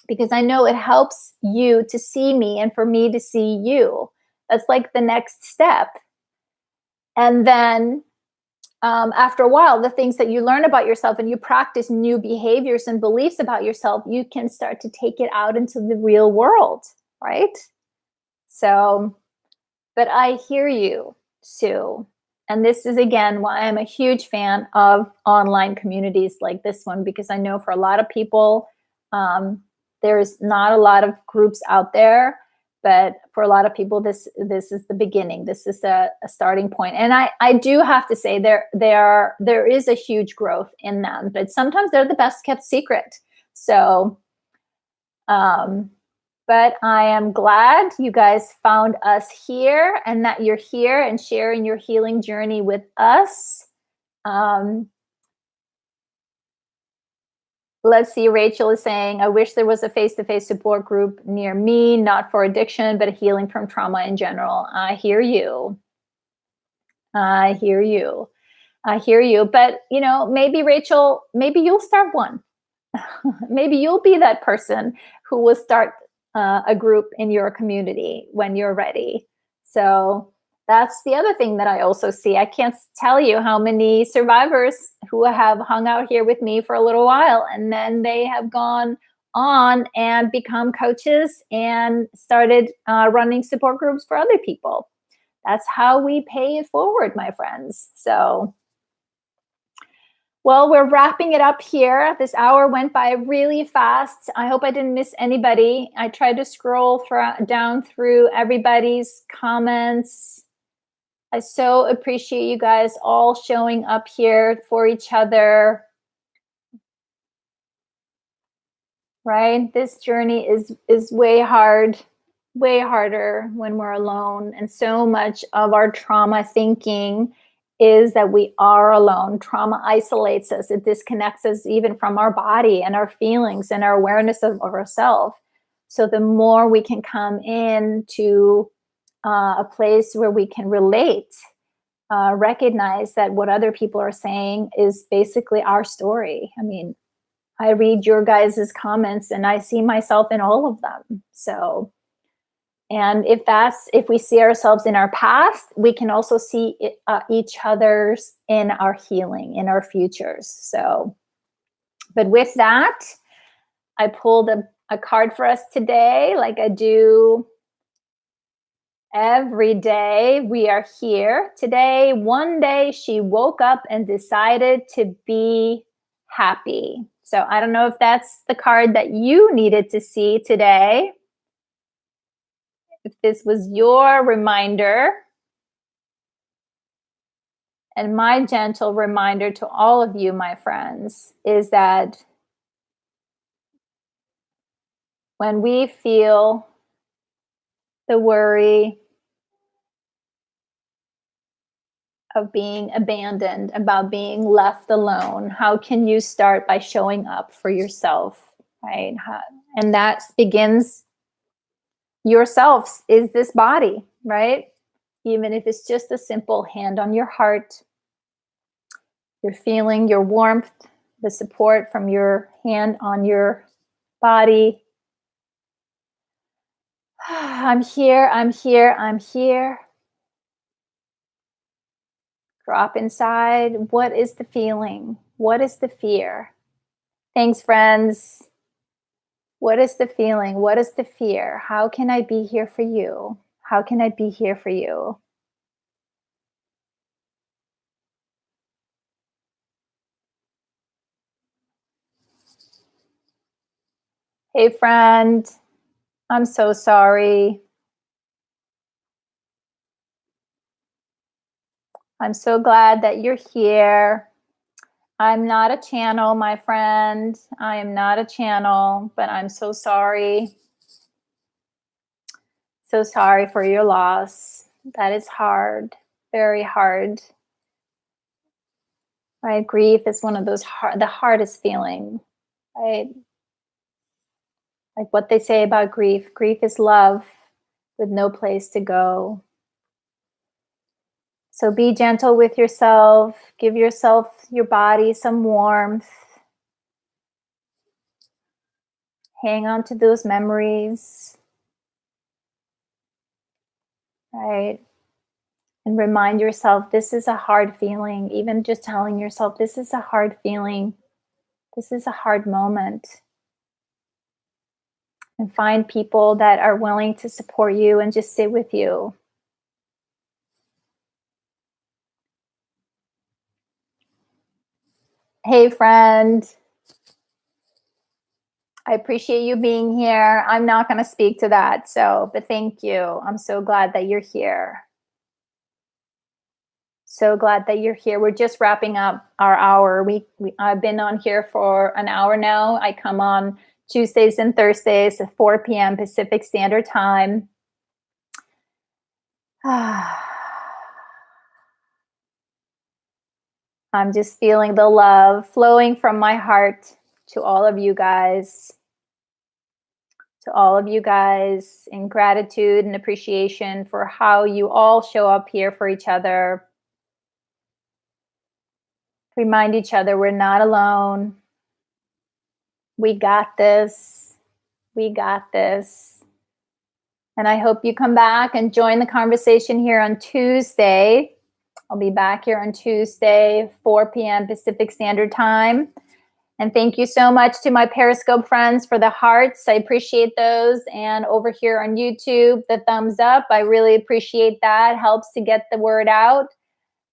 Because I know it helps you to see me and for me to see you. That's like the next step. And then after a while, the things that you learn about yourself and you practice new behaviors and beliefs about yourself, you can start to take it out into the real world, right? So, but I hear you, Sue. And this is, again, why I'm a huge fan of online communities like this one, because I know for a lot of people, there's not a lot of groups out there, but for a lot of people, this is the beginning. This is a starting point. And I do have to say there is a huge growth in them, but sometimes they're the best kept secret. So, but I am glad you guys found us here and that you're here and sharing your healing journey with us. Let's see, Rachel is saying, I wish there was a face-to-face support group near me, not for addiction, but healing from trauma in general. I hear you. I hear you. I hear you. But, maybe Rachel, maybe you'll start one. Maybe you'll be that person who will start a group in your community when you're ready. So that's the other thing that I also see. I can't tell you how many survivors who have hung out here with me for a little while, and then they have gone on and become coaches and started running support groups for other people. That's how we pay it forward, my friends. So, well, we're wrapping it up here. This hour went by really fast. I hope I didn't miss anybody. I tried to scroll down through everybody's comments. I so appreciate you guys all showing up here for each other. Right? This journey is way harder when we're alone. And so much of our trauma thinking is that we are alone. Trauma isolates us. It disconnects us even from our body and our feelings and our awareness of ourselves. So the more we can come into a place where we can relate, recognize that what other people are saying is basically our story. I mean, I read your guys' comments and I see myself in all of them. So, and if we see ourselves in our past, we can also see each other's in our healing, in our futures. So, but with that, I pulled a card for us today, like I do every day. We are here today. One day she woke up and decided to be happy. So I don't know if that's the card that you needed to see today. If this was your reminder. And my gentle reminder to all of you, my friends, is that when we feel the worry of being abandoned, about being left alone, how can you start by showing up for yourself? right? And that begins yourself is this body, right? Even if it's just a simple hand on your heart, you're feeling your warmth, the support from your hand on your body. I'm here, I'm here, I'm here. Drop inside. What is the feeling? What is the fear? Thanks, friends. What is the feeling? What is the fear? How can I be here for you? How can I be here for you? Hey, friend. I'm so sorry. I'm so glad that you're here. I'm not a channel, my friend. I am not a channel, but I'm so sorry. So sorry for your loss. That is hard, very hard. Right? Grief is one of those the hardest feeling, right? Like what they say about grief. Grief is love with no place to go. So be gentle with yourself. Give yourself, your body some warmth. Hang on to those memories, right? And remind yourself, this is a hard feeling. Even just telling yourself, this is a hard feeling. This is a hard moment. And find people that are willing to support you and just sit with you. Hey, friend. I appreciate you being here. I'm not going to speak to that, but thank you. I'm so glad that you're here. So glad that you're here. We're just wrapping up our hour. I've been on here for an hour now. I come on Tuesdays and Thursdays at 4 p.m. Pacific Standard Time. I'm just feeling the love flowing from my heart to all of you guys. To all of you guys, in gratitude and appreciation for how you all show up here for each other. Remind each other we're not alone. We got this. We got this. And I hope you come back and join the conversation here on Tuesday. I'll be back here on Tuesday, 4 p.m. Pacific Standard Time. And thank you so much to my Periscope friends for the hearts. I appreciate those. And over here on YouTube, the thumbs up. I really appreciate that. Helps to get the word out.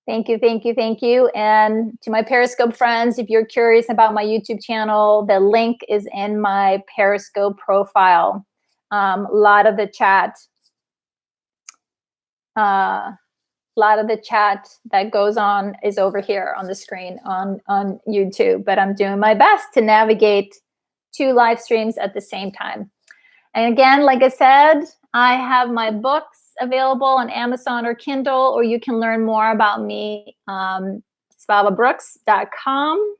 Thank you, thank you, thank you. And to my Periscope friends, if you're curious about my YouTube channel, the link is in my Periscope profile. A lot of the chat that goes on is over here on the screen on YouTube, but I'm doing my best to navigate 2 live streams at the same time. And again, like I said, I have my books available on Amazon or Kindle, or you can learn more about me, svavabrooks.com.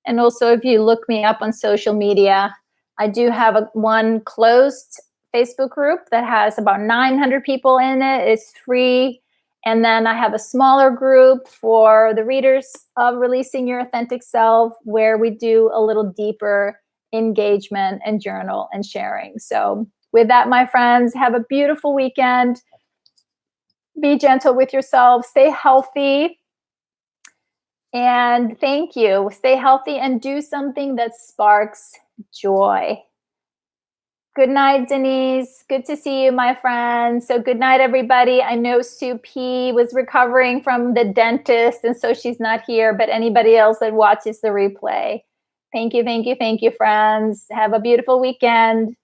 And also, if you look me up on social media, I do have one closed Facebook group that has about 900 people in it. It's free. And then I have a smaller group for the readers of Releasing Your Authentic Self, where we do a little deeper engagement and journal and sharing. So with that, my friends, have a beautiful weekend. Be gentle with yourself. Stay healthy. And thank you. Stay healthy and do something that sparks joy. Good night, Denise. Good to see you, my friend. So good night, everybody. I know Sue P was recovering from the dentist, and so she's not here, but anybody else that watches the replay. Thank you, thank you, thank you, friends. Have a beautiful weekend.